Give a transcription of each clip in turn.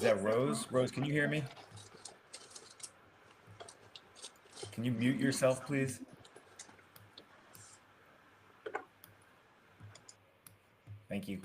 Is that Rose? Rose, can you hear me? Can you mute yourself, please? Thank you.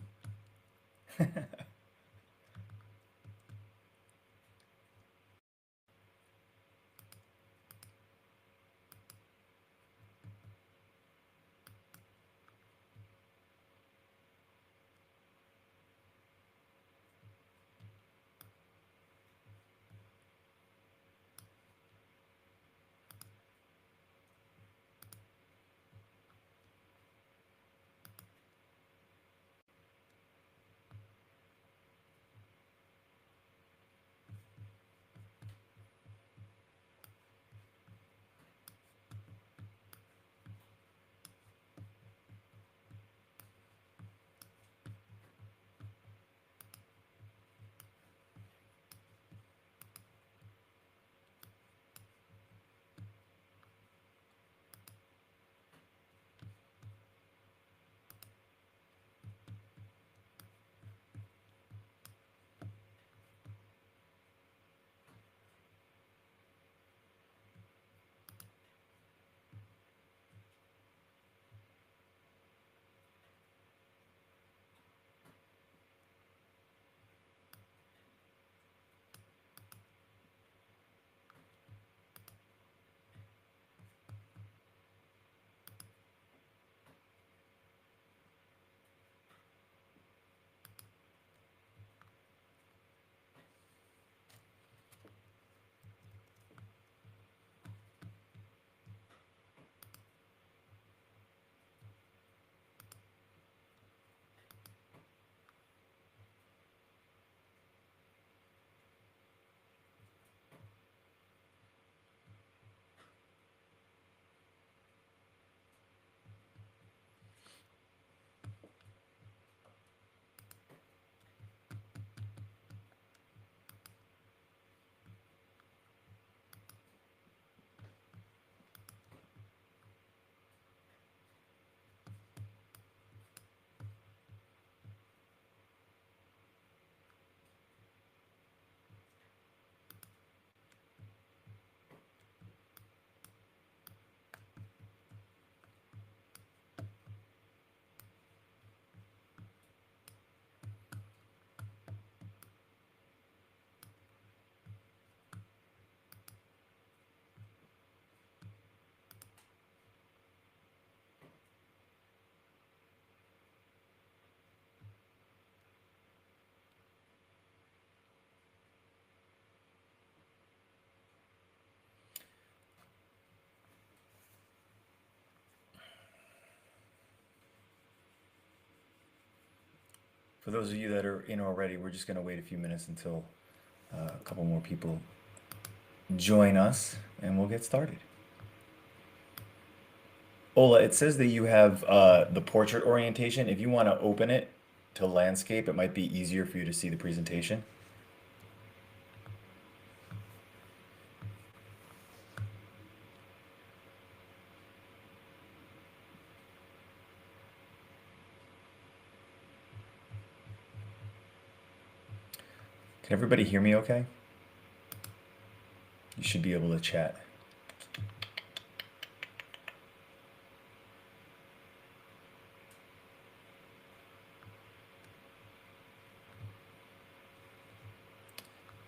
For those of you that are in already, we're just going to wait a few minutes until a couple more people join us, and we'll get started. Ola, it says that you have the portrait orientation. If you want to open it to landscape, it might be easier for you to see the presentation. Can everybody hear me okay? You should be able to chat.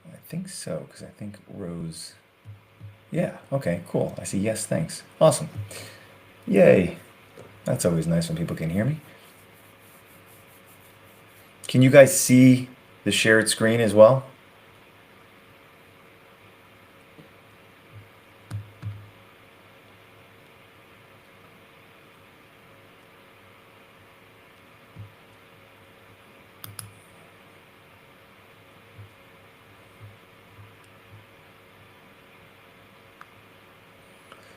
I think so, because I think Rose... Yeah, okay, cool. I see yes, thanks. Awesome. Yay. That's always nice when people can hear me. Can you guys see the shared screen as well?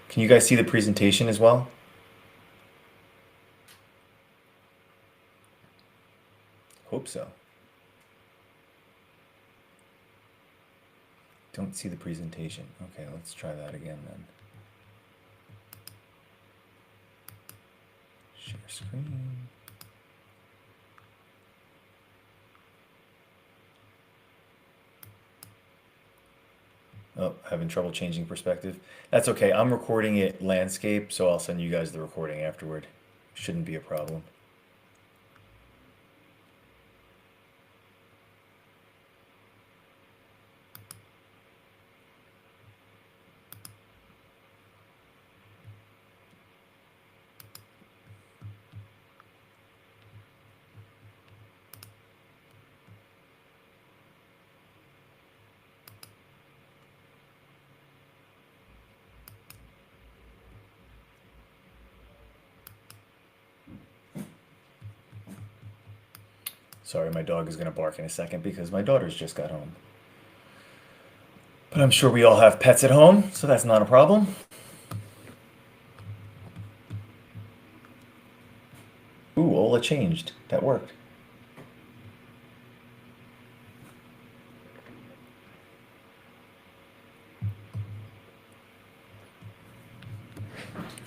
Can you guys see the presentation as well? Hope so. Don't see the presentation. Okay, let's try that again then. Share screen. Oh, having trouble changing perspective. That's okay. I'm recording it landscape, so I'll send you guys the recording afterward. Shouldn't be a problem. Sorry, my dog is going to bark in a second because my daughter's just got home. But I'm sure we all have pets at home, so that's not a problem. Ooh, Ola changed. That worked.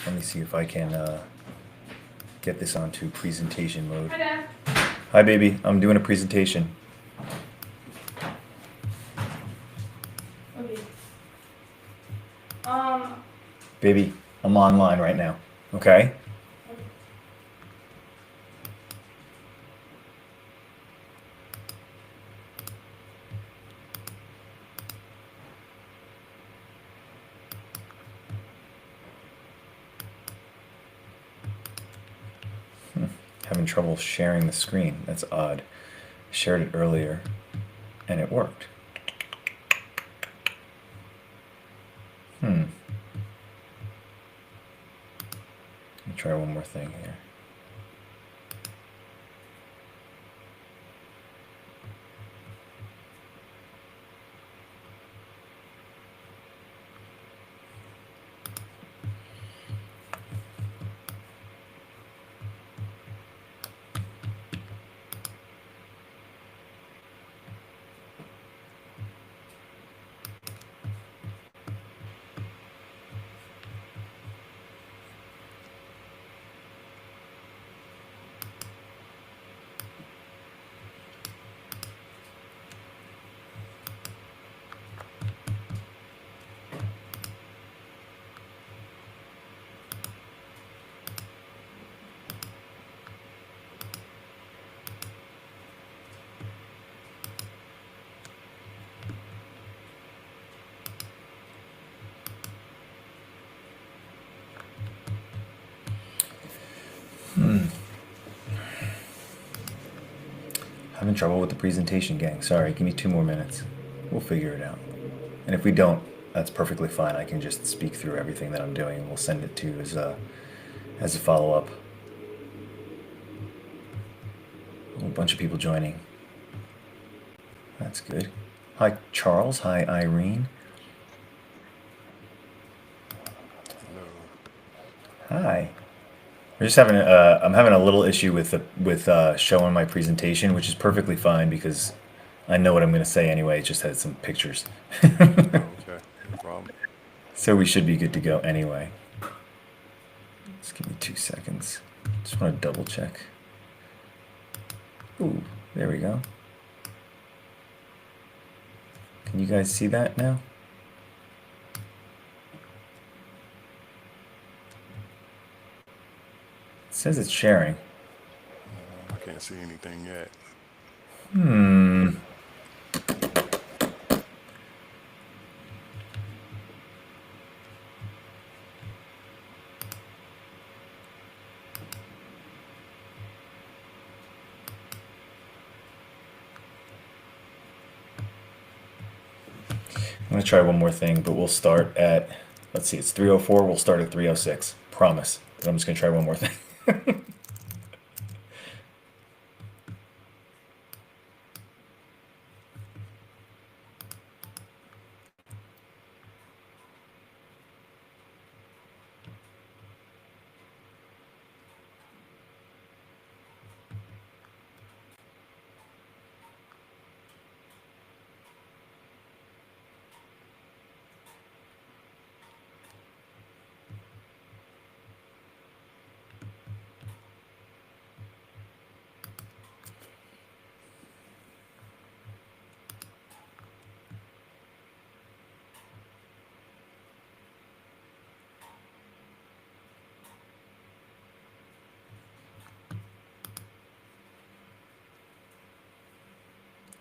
Let me see if I can get this onto presentation mode. Hi, Dad. Hi, baby. I'm doing a presentation. Okay. Baby, I'm online right now. Okay? Having trouble sharing the screen. That's odd. Shared it earlier and it worked. Let me try one more thing here. Having trouble with the presentation, gang. Sorry, give me 2 more minutes. We'll figure it out. And if we don't, that's perfectly fine. I can just speak through everything that I'm doing and we'll send it to you as a follow-up. A bunch of people joining. That's good. Hi, Charles. Hi, Irene. Hi. We're just having I'm having a little issue with showing my presentation, which is perfectly fine because I know what I'm going to say anyway. It just has some pictures. Okay, no problem. So we should be good to go anyway. Just give me 2 seconds. Just want to double check. Ooh, there we go. Can you guys see that now? It says it's sharing. I can't see anything yet. I'm going to try one more thing, but we'll start at, let's see, it's 3:04. We'll start at 3:06. Promise. But I'm just going to try one more thing.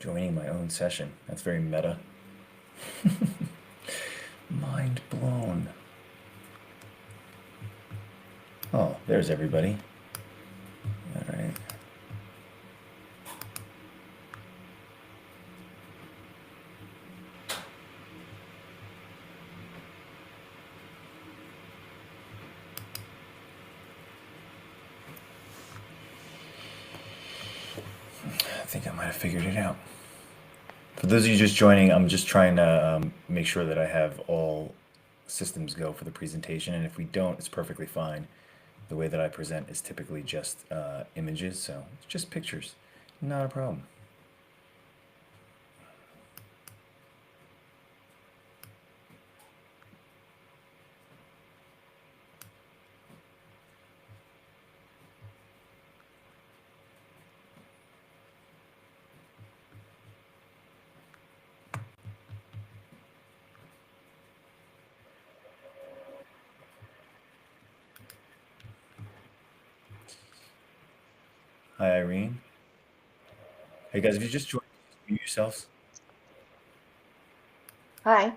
Joining my own session. That's very meta. Mind blown. Oh, there's everybody. All right. I think I might have figured it out. For those of you just joining, I'm just trying to make sure that I have all systems go for the presentation, and if we don't, it's perfectly fine. The way that I present is typically just images, so it's just pictures. Not a problem. Hi, Irene. Hey guys, if you just joined, mute yourselves. Hi.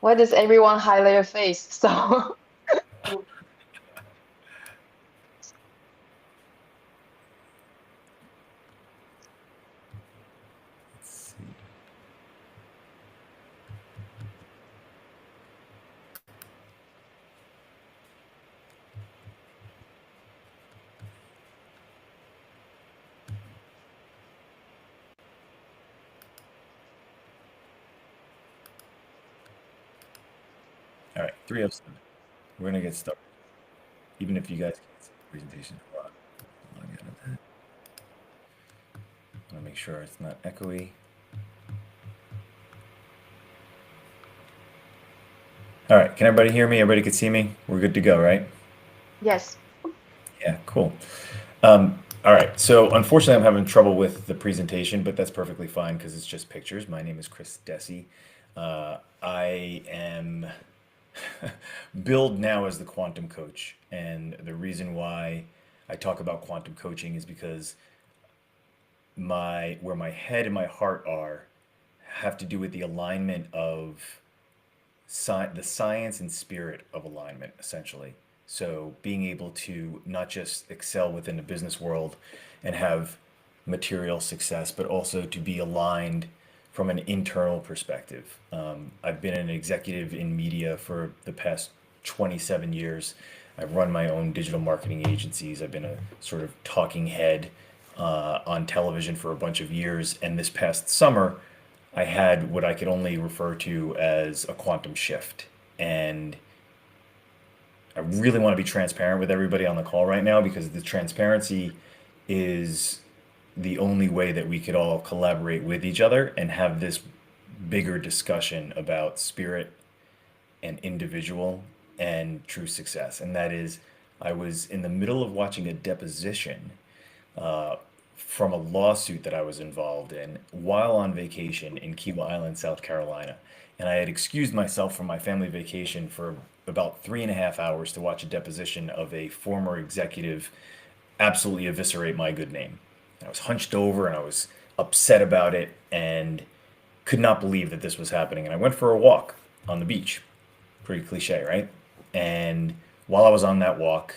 Why does everyone hide their face? So Let's see. All right, 307. We're gonna get started, even if you guys can't see the presentation. Hold on. Log out of that. I want to make sure it's not echoey. All right, can everybody hear me? Everybody can see me? We're good to go, right? yes. Yeah, cool. All right, so unfortunately, I'm having trouble with the presentation, but that's perfectly fine because it's just pictures. My name is Chris Desi. I am billed now as the quantum coach, and the reason why I talk about quantum coaching is because where my head and my heart are have to do with the alignment of the science and spirit of alignment, essentially. So being able to not just excel within the business world and have material success, but also to be aligned from an internal perspective. I've been an executive in media for the past 27 years. I've run my own digital marketing agencies. I've been a sort of talking head on television for a bunch of years. And this past summer, I had what I could only refer to as a quantum shift. And I really want to be transparent with everybody on the call right now because the transparency is the only way that we could all collaborate with each other and have this bigger discussion about spirit and individual and true success. And that is, I was in the middle of watching a deposition uh, from a lawsuit that I was involved in while on vacation in Key Island, South Carolina. And I had excused myself from my family vacation for about 3.5 hours to watch a deposition of a former executive absolutely eviscerate my good name. I was hunched over and I was upset about it and could not believe that this was happening. And I went for a walk on the beach. Pretty cliche, right? And while I was on that walk,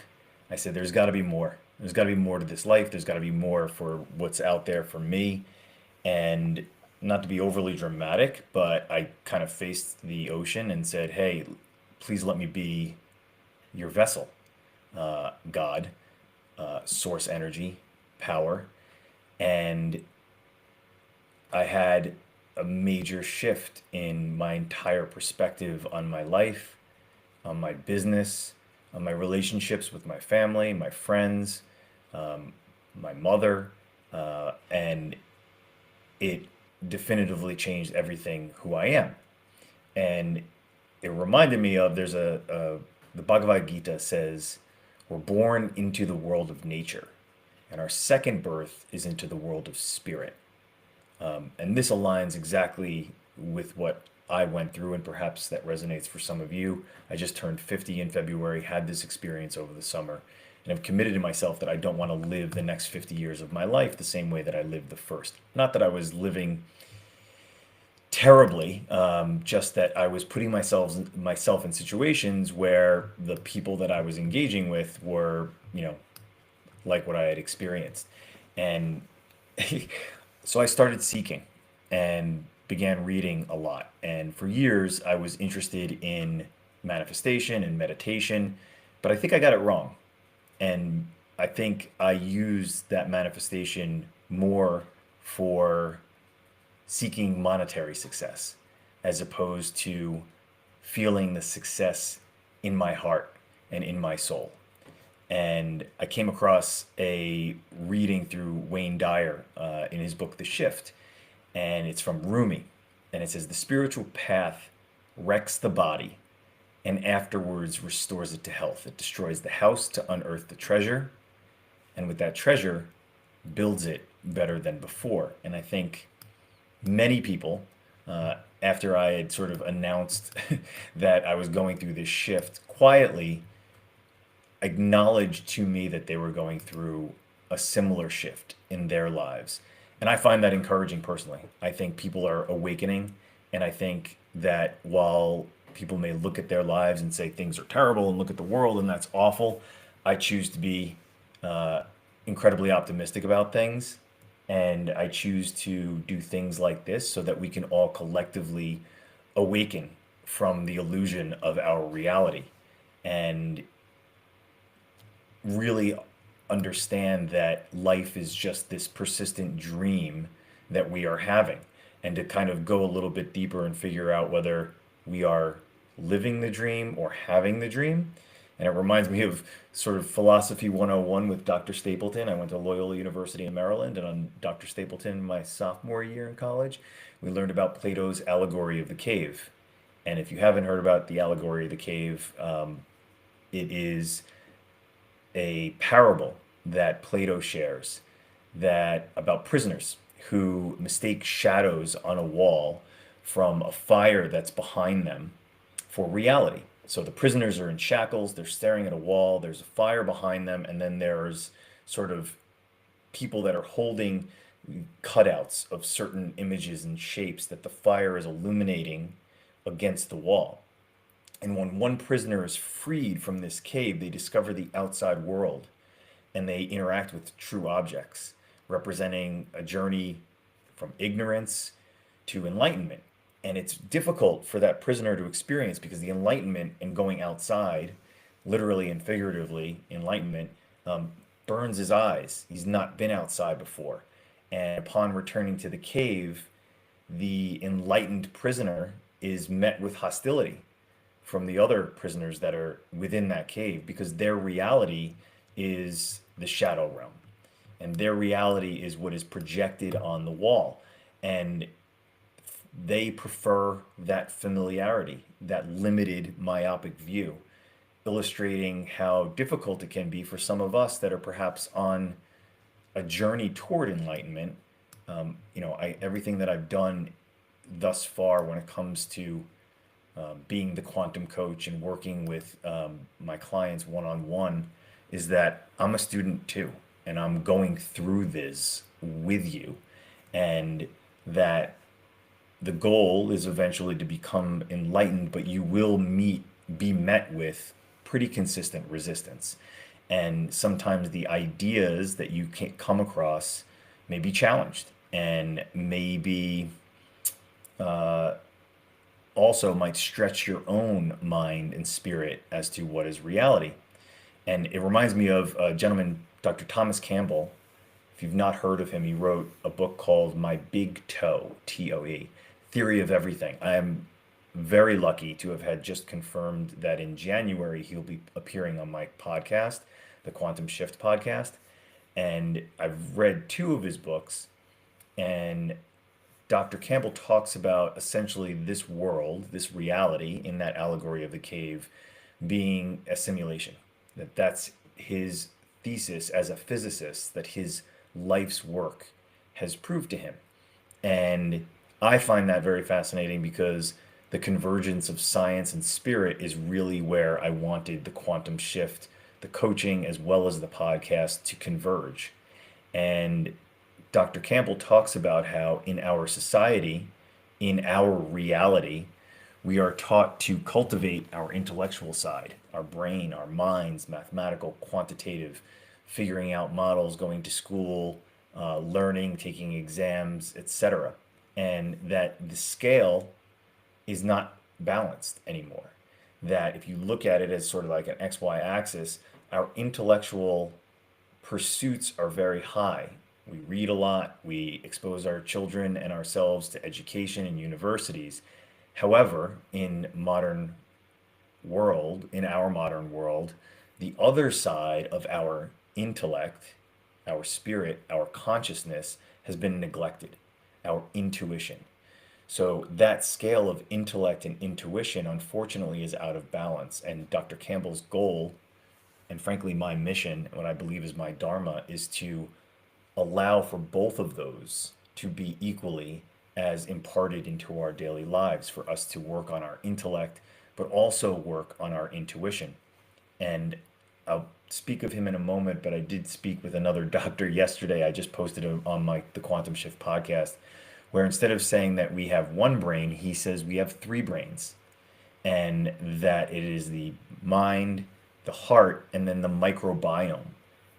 I said, there's got to be more. There's got to be more to this life. There's got to be more for what's out there for me. And not to be overly dramatic, but I kind of faced the ocean and said, hey, please let me be your vessel, God, source energy, power. And I had a major shift in my entire perspective on my life, on my business, on my relationships with my family, my friends, um, my mother, and it definitively changed everything who I am. And it reminded me of the Bhagavad Gita says, we're born into the world of nature, and our second birth is into the world of spirit. And this aligns exactly with what I went through, and perhaps that resonates for some of you. I just turned 50 in February, had this experience over the summer, And I've committed to myself that I don't want to live the next 50 years of my life the same way that I lived the first. Not that I was living terribly, just that I was putting myself in situations where the people that I was engaging with were, like what I had experienced. And so I started seeking and began reading a lot. And for years, I was interested in manifestation and meditation, but I think I got it wrong. And I think I used that manifestation more for seeking monetary success as opposed to feeling the success in my heart and in my soul. And I came across a reading through Wayne Dyer in his book, The Shift, and it's from Rumi. And it says, the spiritual path wrecks the body and afterwards restores it to health. It destroys the house to unearth the treasure, and with that treasure, builds it better than before. And I think many people, after I had sort of announced that I was going through this shift, quietly acknowledged to me that they were going through a similar shift in their lives. And I find that encouraging personally. I think people are awakening, and I think that while people may look at their lives and say things are terrible and look at the world and that's awful, I choose to be incredibly optimistic about things. And I choose to do things like this so that we can all collectively awaken from the illusion of our reality and really understand that life is just this persistent dream that we are having, and to kind of go a little bit deeper and figure out whether we are living the dream or having the dream. And it reminds me of sort of Philosophy 101 with Dr. Stapleton. I went to Loyola University in Maryland, and on Dr. Stapleton, my sophomore year in college, we learned about Plato's allegory of the cave. And if you haven't heard about the allegory of the cave, it is a parable that Plato shares that about prisoners who mistake shadows on a wall from a fire that's behind them for reality. So the prisoners are in shackles, they're staring at a wall, there's a fire behind them, and then there's sort of people that are holding cutouts of certain images and shapes that the fire is illuminating against the wall. And when one prisoner is freed from this cave, they discover the outside world and they interact with true objects, representing a journey from ignorance to enlightenment. And it's difficult for that prisoner to experience because the enlightenment and going outside, literally and figuratively, enlightenment, burns his eyes. He's not been outside before. And upon returning to the cave, the enlightened prisoner is met with hostility from the other prisoners that are within that cave because their reality is the shadow realm. And their reality is what is projected on the wall. And they prefer that familiarity, that limited myopic view, illustrating how difficult it can be for some of us that are perhaps on a journey toward enlightenment. Everything that I've done thus far when it comes to being the quantum coach and working with my clients one-on-one is that I'm a student too, and I'm going through this with you, and that the goal is eventually to become enlightened, but you will be met with pretty consistent resistance. And sometimes the ideas that you can come across may be challenged and maybe also might stretch your own mind and spirit as to what is reality. And it reminds me of a gentleman, Dr. Thomas Campbell. If you've not heard of him, he wrote a book called My Big Toe, Toe, Theory of Everything. I am very lucky to have had just confirmed that in January he'll be appearing on my podcast, the Quantum Shift podcast. And I've read two of his books, and Dr. Campbell talks about essentially this world, this reality in that allegory of the cave being a simulation. That's his thesis as a physicist, that his life's work has proved to him. And I find that very fascinating because the convergence of science and spirit is really where I wanted the quantum shift the coaching as well as the podcast to converge. And Dr. Campbell talks about how in our society, in our reality, we are taught to cultivate our intellectual side, our brain, our minds, mathematical, quantitative, figuring out models, going to school, learning, taking exams, etc. And that the scale is not balanced anymore. That if you look at it as sort of like an XY axis, our intellectual pursuits are very high. We read a lot, we expose our children and ourselves to education in universities. However, in our modern world, the other side of our intellect, our spirit, our consciousness has been neglected, our intuition. So that scale of intellect and intuition, unfortunately, is out of balance. And Dr. Campbell's goal, and frankly, my mission, what I believe is my dharma, is to allow for both of those to be equally as imparted into our daily lives, for us to work on our intellect, but also work on our intuition. And I'll speak of him in a moment, but I did speak with another doctor yesterday. I just posted him on the Quantum Shift podcast, where instead of saying that we have one brain, he says we have three brains, and that it is the mind, the heart, and then the microbiome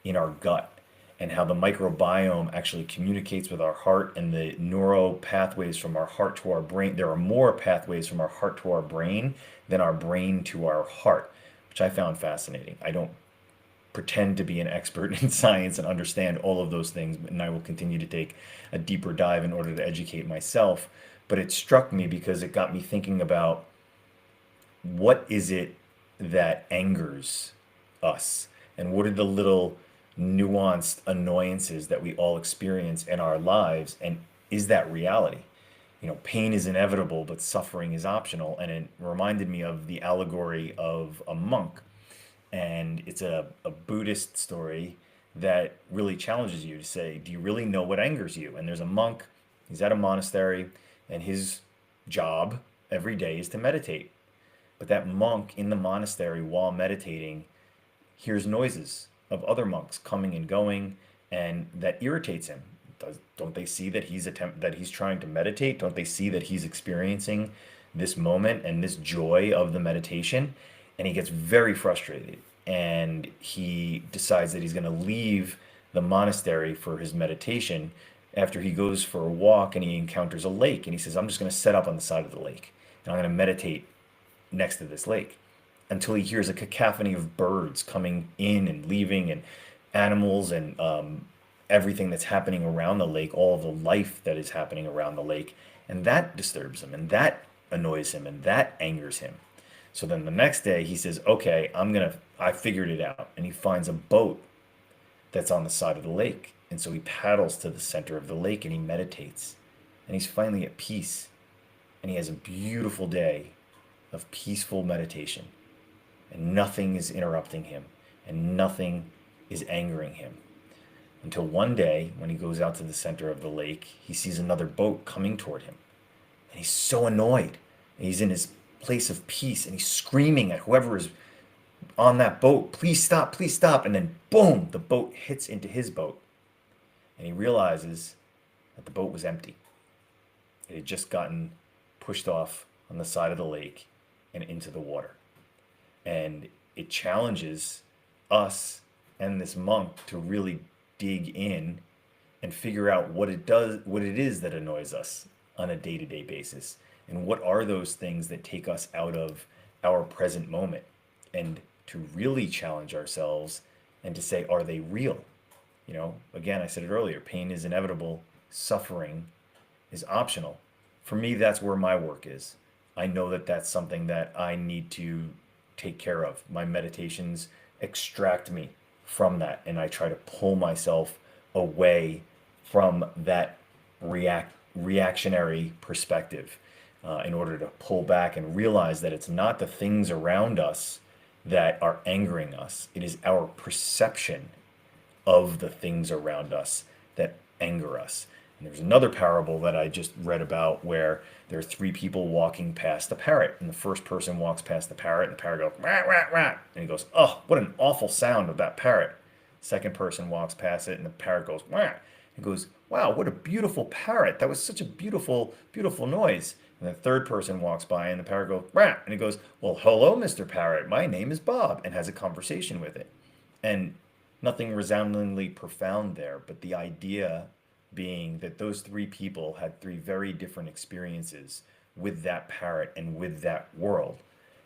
in our gut, and how the microbiome actually communicates with our heart and the neuro pathways from our heart to our brain. There are more pathways from our heart to our brain than our brain to our heart, which I found fascinating. I don't pretend to be an expert in science and understand all of those things, and I will continue to take a deeper dive in order to educate myself. But it struck me because it got me thinking about what is it that angers us, and what are the little nuanced annoyances that we all experience in our lives, and is that reality? Pain is inevitable, but suffering is optional. And it reminded me of the allegory of a monk, and it's a Buddhist story that really challenges you to say, do you really know what angers you? And there's a monk, he's at a monastery, and his job every day is to meditate. But that monk in the monastery, while meditating, hears noises of other monks coming and going, and that irritates him. Don't they see that he's trying to meditate? Don't they see that he's experiencing this moment and this joy of the meditation? And he gets very frustrated, and he decides that he's going to leave the monastery for his meditation after he goes for a walk and he encounters a lake, and he says, I'm just going to set up on the side of the lake and I'm going to meditate next to this lake, until he hears a cacophony of birds coming in and leaving, and animals, and everything that's happening around the lake, all of the life that is happening around the lake. And that disturbs him, and that annoys him, and that angers him. So then the next day he says, okay, I figured it out. And he finds a boat that's on the side of the lake. And so he paddles to the center of the lake and he meditates. And he's finally at peace. And he has a beautiful day of peaceful meditation. And nothing is interrupting him, and nothing is angering him. Until one day, when he goes out to the center of the lake, he sees another boat coming toward him. And he's so annoyed. And he's in his place of peace, and he's screaming at whoever is on that boat, please stop, please stop. And then boom, the boat hits into his boat. And he realizes that the boat was empty. It had just gotten pushed off on the side of the lake and into the water. And it challenges us and this monk to really dig in and figure out what it is that annoys us on a day-to-day basis, and what are those things that take us out of our present moment, and to really challenge ourselves and to say, are they real? Again, I said it earlier, pain is inevitable, suffering is optional. For me, that's where my work is. I know that that's something that I need to take care of. My meditations extract me from that, and I try to pull myself away from that reactionary perspective, in order to pull back and realize that it's not the things around us that are angering us. It is our perception of the things around us that anger us. And there's another parable that I just read about where there are three people walking past the parrot, and the first person walks past the parrot, and the parrot goes, "Rat, rat, rat," and he goes, "Oh, what an awful sound of that parrot." Second person walks past it, and the parrot goes, "Rat." He goes, "Wow, what a beautiful parrot. That was such a beautiful, beautiful noise." And the third person walks by, and the parrot goes, "Rat," and he goes, "Well, hello, Mr. Parrot. My name is Bob," and has a conversation with it. And nothing resoundingly profound there, but the idea being that those three people had three very different experiences with that parrot and with that world.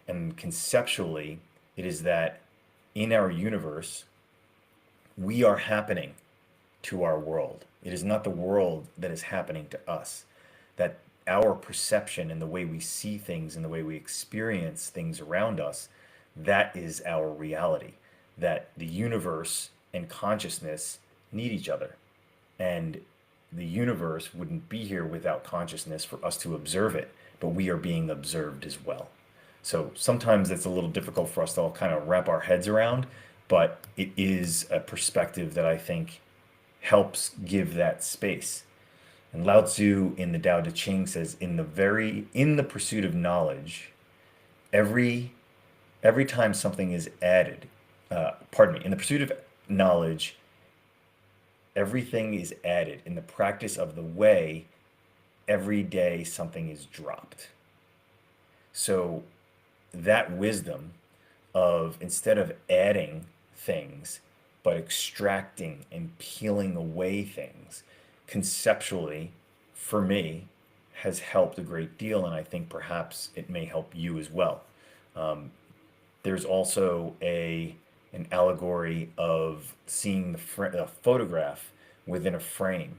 And conceptually, it is that in our universe, we are happening to our world. It is not the world that is happening to us. That our perception and the way we see things and the way we experience things around us, that is our reality. That the universe and consciousness need each other. And the universe wouldn't be here without consciousness for us to observe it, but we are being observed as well. So sometimes it's a little difficult for us to all kind of wrap our heads around, but it is a perspective that I think helps give that space. And Lao Tzu in the Tao Te Ching says, in the pursuit of knowledge, every every time something is added, pardon me, in the pursuit of knowledge, everything is added. In the practice of the way, every day something is dropped. So that wisdom of instead of adding things, but extracting and peeling away things, conceptually, for me, has helped a great deal, and I think perhaps it may help you as well. Um, there's also an allegory of seeing a photograph within a frame,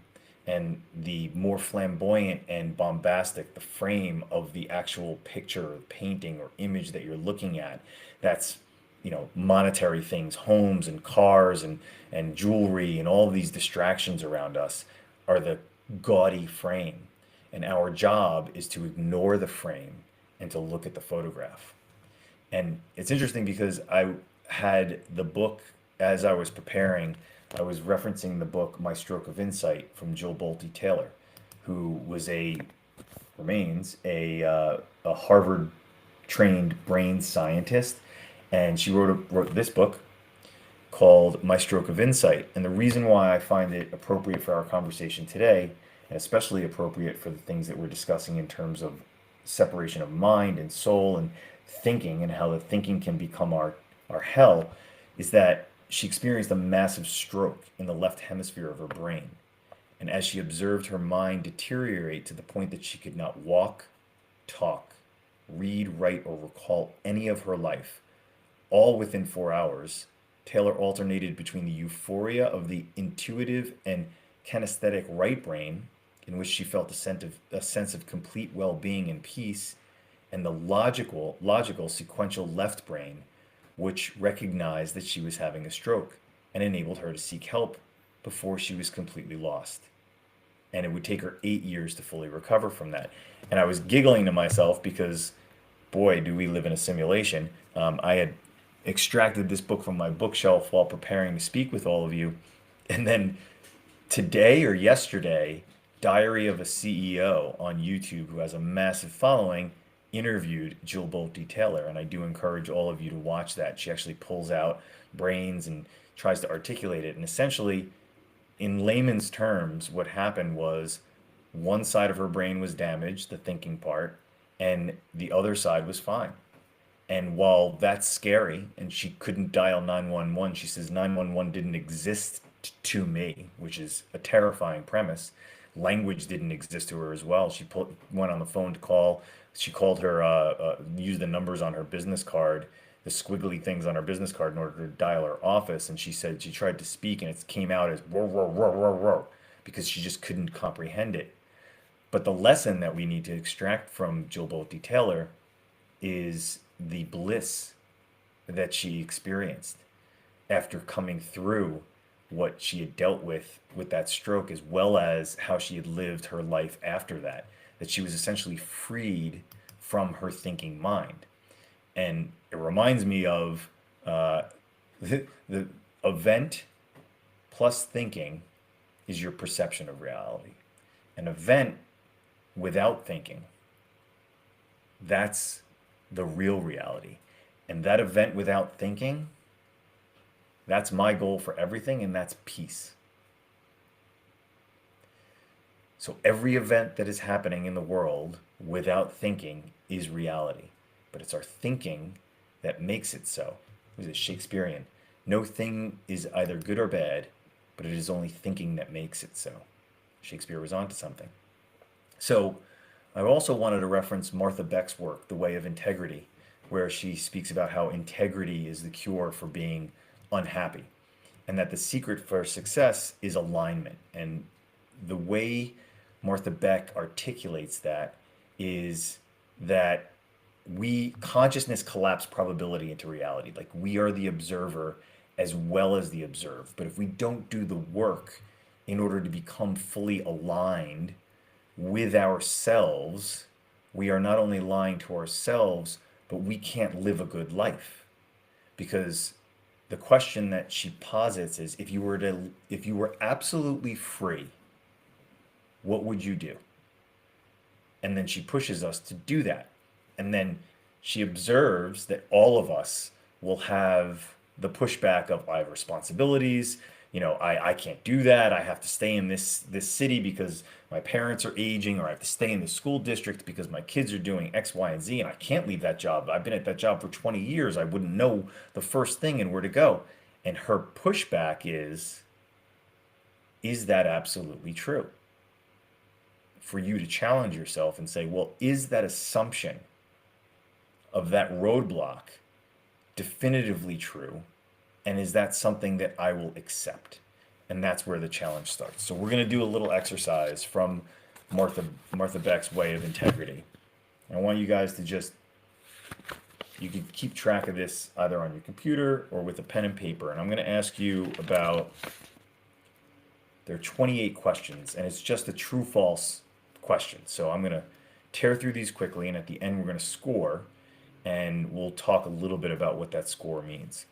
and the more flamboyant and bombastic the frame of the actual picture or painting or image that you're looking at, that's monetary things, homes and cars and jewelry and all these distractions around us are the gaudy frame. And our job is to ignore the frame and to look at the photograph. And it's interesting because I had the book as I was preparing, I was referencing the book My Stroke of Insight from Jill Bolte Taylor, who remains a Harvard trained brain scientist. And she wrote this book called My Stroke of Insight. And the reason why I find it appropriate for our conversation today, and especially appropriate for the things that we're discussing in terms of separation of mind and soul and thinking and how the thinking can become our hell, is that she experienced a massive stroke in the left hemisphere of her brain. And as she observed her mind deteriorate to the point that she could not walk, talk, read, write, or recall any of her life, all within 4 hours, Taylor alternated between the euphoria of the intuitive and kinesthetic right brain, in which she felt a sense of complete well-being and peace, and the logical sequential left brain, which recognized that she was having a stroke and enabled her to seek help before she was completely lost. And it would take her 8 years to fully recover from that. And I was giggling to myself because, boy, do we live in a simulation. I had extracted this book from my bookshelf while preparing to speak with all of you. And then today or yesterday, Diary of a CEO on YouTube, who has a massive following, interviewed Jill Bolte Taylor. And I do encourage all of you to watch that. She actually pulls out brains and tries to articulate it. And essentially, in layman's terms, what happened was one side of her brain was damaged, the thinking part, and the other side was fine. And while that's scary, and she couldn't dial 911, she says 911 didn't exist to me, which is a terrifying premise. Language didn't exist to her as well. Went on the phone to call. She called used the numbers on her business card, the squiggly things on her business card in order to dial her office. And she said she tried to speak and it came out as roar, roar, roar, roar, roar, because she just couldn't comprehend it. But the lesson that we need to extract from Jill Bolte Taylor is the bliss that she experienced after coming through what she had dealt with that stroke, as well as how she had lived her life after that, that she was essentially freed from her thinking mind. And it reminds me of the event plus thinking is your perception of reality. An event without thinking, that's the real reality. And that event without thinking, that's my goal for everything, and that's peace. So every event that is happening in the world without thinking is reality. But it's our thinking that makes it so. It was Shakespearean. No thing is either good or bad, but it is only thinking that makes it so. Shakespeare was onto something. So I also wanted to reference Martha Beck's work, The Way of Integrity, where she speaks about how integrity is the cure for being unhappy, and that the secret for success is alignment. And the way Martha Beck articulates that is that consciousness collapse probability into reality. Like we are the observer as well as the observed. But if we don't do the work in order to become fully aligned with ourselves, we are not only lying to ourselves, but we can't live a good life. Because the question that she posits is if you were absolutely free, what would you do? And then she pushes us to do that. And then she observes that all of us will have the pushback of I have responsibilities. I can't do that. I have to stay in this city because my parents are aging, or I have to stay in the school district because my kids are doing X, Y, and Z, and I can't leave that job. I've been at that job for 20 years. I wouldn't know the first thing and where to go. And her pushback is that absolutely true? For you to challenge yourself and say, well, is that assumption of that roadblock definitively true? And is that something that I will accept? And that's where the challenge starts. So we're going to do a little exercise from Martha Beck's Way of Integrity. And I want you guys to you can keep track of this either on your computer or with a pen and paper. And I'm going to ask you there are 28 questions, and it's just a true-false question. So I'm going to tear through these quickly, and at the end we're going to score, and we'll talk a little bit about what that score means.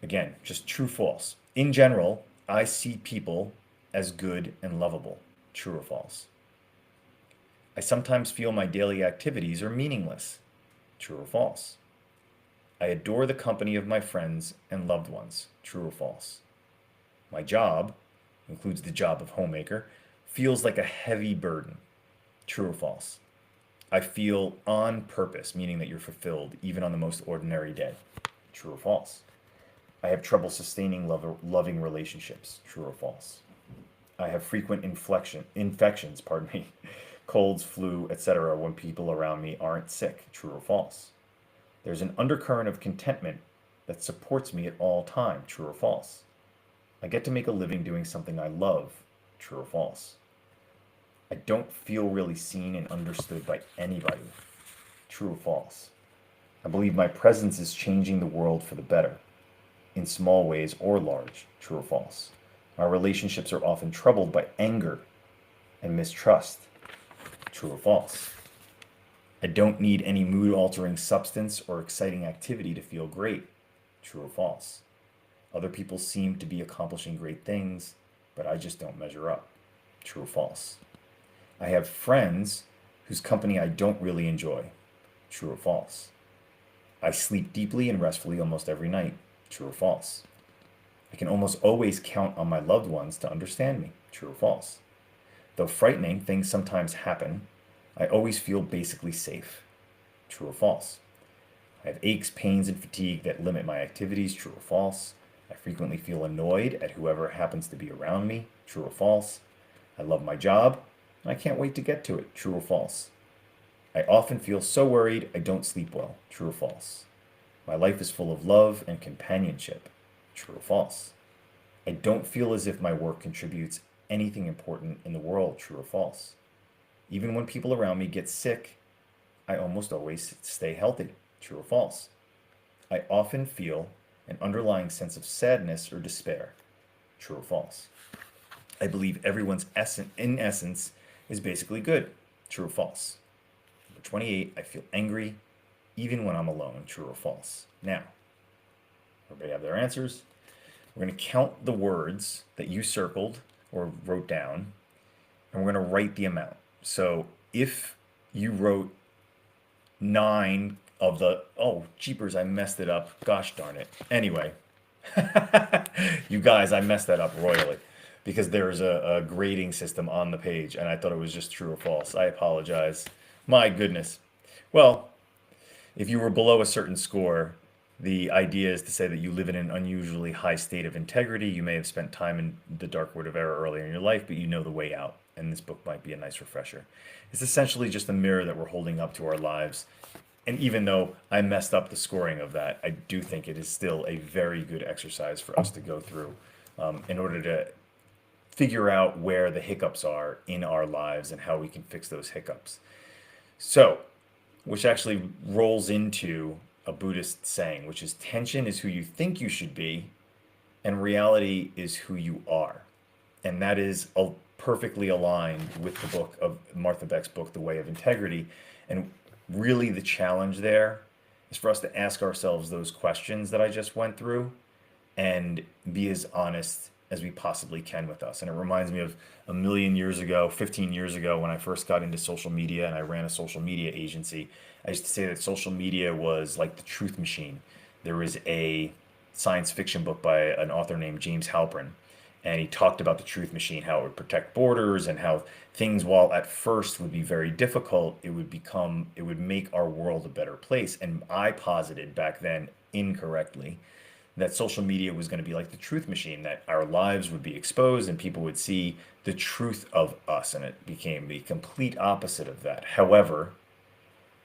Again, just true, false. In general, I see people as good and lovable. True or false? I sometimes feel my daily activities are meaningless. True or false? I adore the company of my friends and loved ones. True or false? My job, includes the job of homemaker, feels like a heavy burden. True or false? I feel on purpose, meaning that you're fulfilled even on the most ordinary day. True or false? I have trouble sustaining loving relationships. True or false? I have frequent infections, colds, flu, etc. when people around me aren't sick. True or false? There's an undercurrent of contentment that supports me at all time. True or false? I get to make a living doing something I love. True or false? I don't feel really seen and understood by anybody. True or false? I believe my presence is changing the world for the better, in small ways or large. True or false? My relationships are often troubled by anger and mistrust. True or false? I don't need any mood-altering substance or exciting activity to feel great. True or false? Other people seem to be accomplishing great things, but I just don't measure up. True or false? I have friends whose company I don't really enjoy. True or false? I sleep deeply and restfully almost every night. True or false? I can almost always count on my loved ones to understand me. True or false? Though frightening things sometimes happen, I always feel basically safe. True or false? I have aches, pains, and fatigue that limit my activities. True or false? I frequently feel annoyed at whoever happens to be around me. True or false? I love my job, and I can't wait to get to it. True or false? I often feel so worried I don't sleep well. True or false? My life is full of love and companionship. True or false? I don't feel as if my work contributes anything important in the world. True or false? Even when people around me get sick, I almost always stay healthy. True or false? I often feel an underlying sense of sadness or despair. True or false? I believe everyone's essence is basically good. True or false? Number 28, I feel angry even when I'm alone. True or false? Now, everybody have their answers. We're going to count the words that you circled or wrote down, and we're going to write the amount. So if you wrote 9 of the, oh, jeepers, I messed it up. Gosh darn it. Anyway, you guys, I messed that up royally because there's a grading system on the page and I thought it was just true or false. I apologize. My goodness. Well, if you were below a certain score, the idea is to say that you live in an unusually high state of integrity. You may have spent time in the dark wood of error earlier in your life, but you know the way out. And this book might be a nice refresher. It's essentially just a mirror that we're holding up to our lives. And even though I messed up the scoring of that, I do think it is still a very good exercise for us to go through in order to figure out where the hiccups are in our lives and how we can fix those hiccups. So, which actually rolls into a Buddhist saying, which is tension is who you think you should be, and reality is who you are. And that is perfectly aligned with the book of Martha Beck's book, The Way of Integrity. And really, the challenge there is for us to ask ourselves those questions that I just went through and be as honest as we possibly can with us. And it reminds me of a million years ago, 15 years ago, when I first got into social media and I ran a social media agency. I used to say that social media was like the truth machine. There was a science fiction book by an author named James Halpern, and he talked about the truth machine, how it would protect borders and how things, while at first would be very difficult, it would make our world a better place. And I posited back then incorrectly that social media was going to be like the truth machine, that our lives would be exposed and people would see the truth of us. And it became the complete opposite of that. However,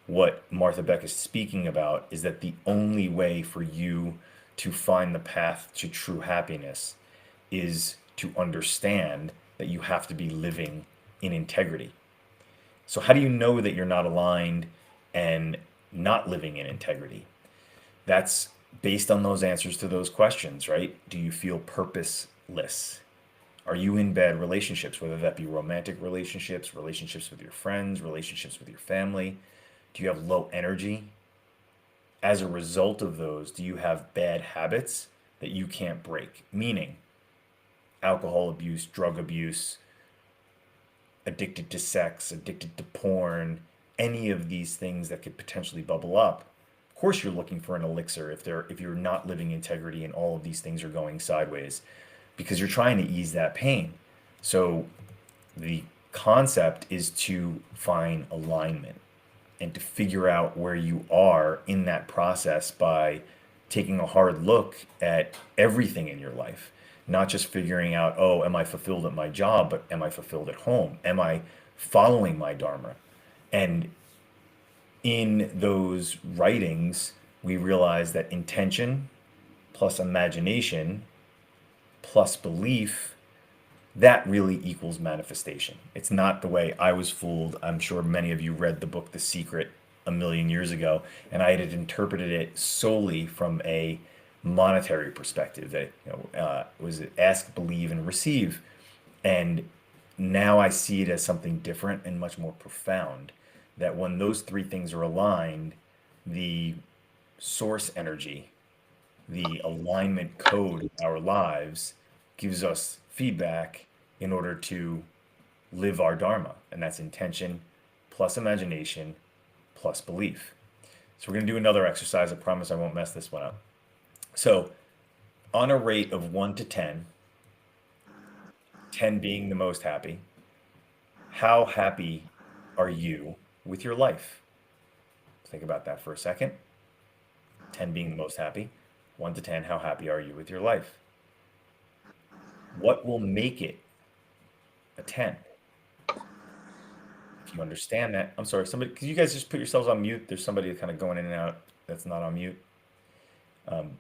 what Martha Beck is speaking about is that the only way for you to find the path to true happiness is to understand that you have to be living in integrity. So, how do you know that you're not aligned and not living in integrity? That's based on those answers to those questions, right? Do you feel purposeless? Are you in bad relationships, whether that be romantic relationships, relationships with your friends, relationships with your family? Do you have low energy? As a result of those, do you have bad habits that you can't break? Meaning, alcohol abuse, drug abuse, addicted to sex, addicted to porn, any of these things that could potentially bubble up. Of course, you're looking for an elixir if you're not living integrity and all of these things are going sideways, because you're trying to ease that pain. So the concept is to find alignment and to figure out where you are in that process by taking a hard look at everything in your life. Not just figuring out, oh, am I fulfilled at my job, but am I fulfilled at home? Am I following my Dharma? And in those writings, we realize that intention plus imagination plus belief, that really equals manifestation. It's not the way I was fooled. I'm sure many of you read the book The Secret a million years ago, and I had interpreted it solely from a monetary perspective that was ask, believe, and receive. And now I see it as something different and much more profound. That when those three things are aligned, the source energy, the alignment code in our lives gives us feedback in order to live our Dharma. And that's intention plus imagination plus belief. So we're going to do another exercise. I promise I won't mess this one up. So on a rate of 1 to 10, 10 being the most happy, how happy are you with your life? Think about that for a second. 10 being the most happy, 1 to 10, how happy are you with your life? What will make it a 10? If you understand that, I'm sorry, somebody, could you guys just put yourselves on mute? There's somebody kind of going in and out that's not on mute. And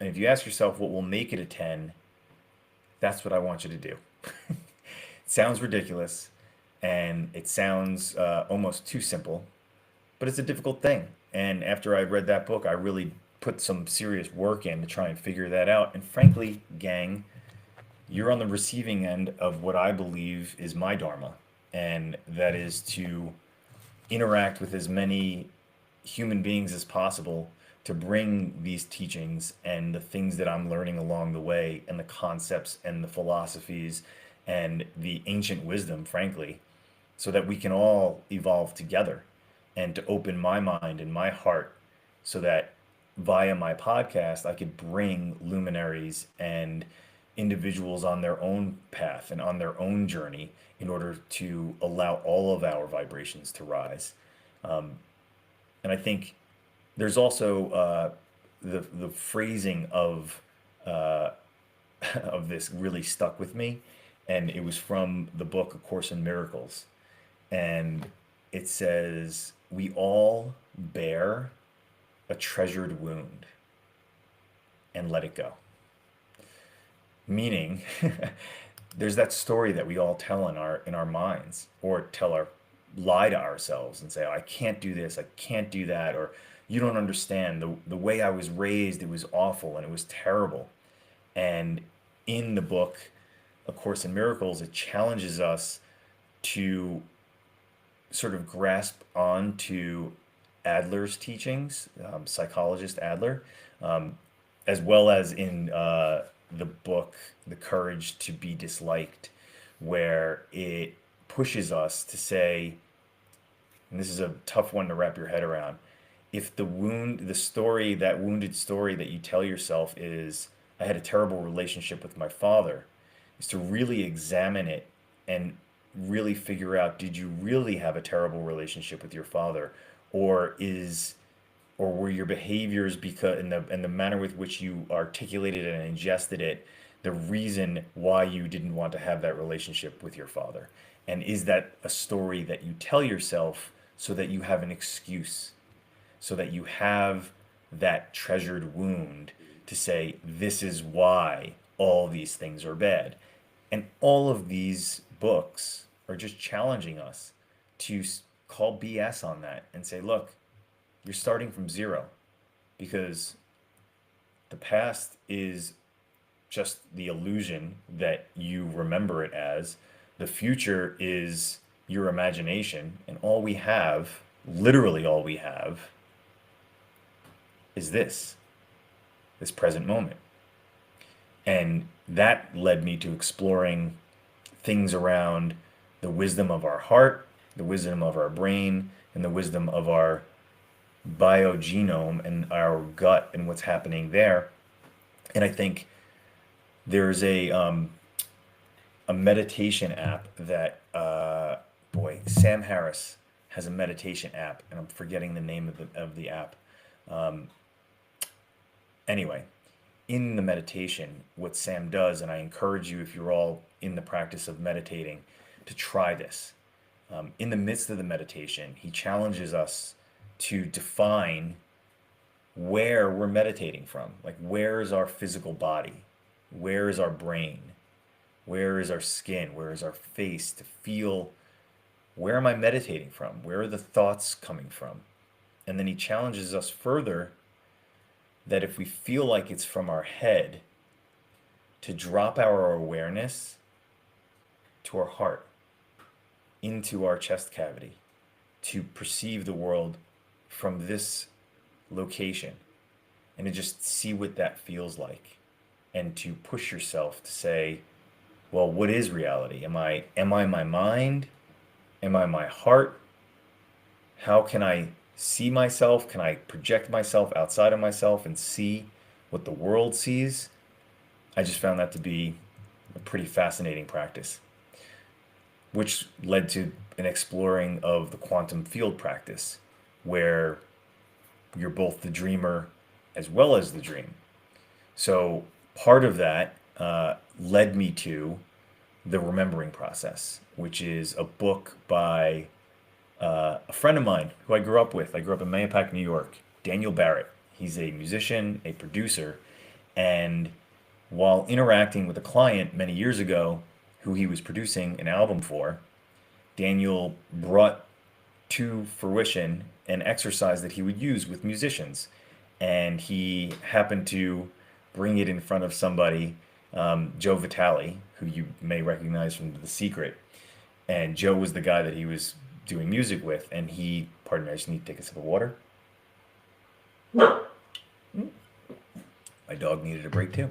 if you ask yourself what will make it a 10, that's what I want you to do. It sounds ridiculous and it sounds almost too simple, but it's a difficult thing. And after I read that book, I really put some serious work in to try and figure that out. And frankly, gang, you're on the receiving end of what I believe is my Dharma, and that is to interact with as many human beings as possible to bring these teachings and the things that I'm learning along the way and the concepts and the philosophies and the ancient wisdom, frankly, so that we can all evolve together, and to open my mind and my heart so that via my podcast I could bring luminaries and individuals on their own path and on their own journey in order to allow all of our vibrations to rise. And I think there's also the phrasing of uh, of this really stuck with me, and it was from the book A Course in Miracles, and it says we all bear a treasured wound and let it go. Meaning, there's that story that we all tell in our minds, or tell our lie to ourselves and say, oh, I can't do this, I can't do that, or you don't understand the way I was raised, it was awful and it was terrible. And in the book A Course in Miracles, it challenges us to sort of grasp onto Adler's teachings, psychologist Adler, um, as well as in the book The Courage to Be Disliked, where it pushes us to say, and this is a tough one to wrap your head around, if the wound, the story, that wounded story that you tell yourself is, I had a terrible relationship with my father, is to really examine it and really figure out, did you really have a terrible relationship with your father? Or is or were your behaviors, because and the manner with which you articulated and ingested it, the reason why you didn't want to have that relationship with your father? And is that a story that you tell yourself so that you have an excuse, so that you have that treasured wound to say, this is why all these things are bad? And all of these books are just challenging us to call BS on that and say, look, you're starting from zero, because the past is just the illusion that you remember it as. The future is your imagination, and all we have, literally all we have, is this present moment. And that led me to exploring things around the wisdom of our heart, the wisdom of our brain, and the wisdom of our biogenome and our gut and what's happening there. And I think there's a meditation app that boy, Sam Harris has a meditation app, and I'm forgetting the name of the app. Um, anyway, in the meditation, what Sam does, and I encourage you, if you're all in the practice of meditating, to try this. In the midst of the meditation, he challenges us to define where we're meditating from. Like, where is our physical body? Where is our brain? Where is our skin? Where is our face? To feel, where am I meditating from? Where are the thoughts coming from? And then he challenges us further that if we feel like it's from our head, to drop our awareness to our heart, into our chest cavity, to perceive the world from this location, and to just see what that feels like, and to push yourself to say, well, what is reality? Am I my mind? Am I my heart? How can I see myself? Can I project myself outside of myself and see what the world sees? I just found that to be a pretty fascinating practice, which led to an exploring of the quantum field practice, where you're both the dreamer as well as the dream. So part of that led me to the remembering process, which is a book by a friend of mine who I grew up with. I grew up in Mahopac, New York, Daniel Barrett. He's a musician, a producer, and while interacting with a client many years ago who he was producing an album for, Daniel brought to fruition an exercise that he would use with musicians. And he happened to bring it in front of somebody, Joe Vitale, who you may recognize from The Secret. And Joe was the guy that he was doing music with. And he, pardon me, I just need to take a sip of water. My dog needed a break too.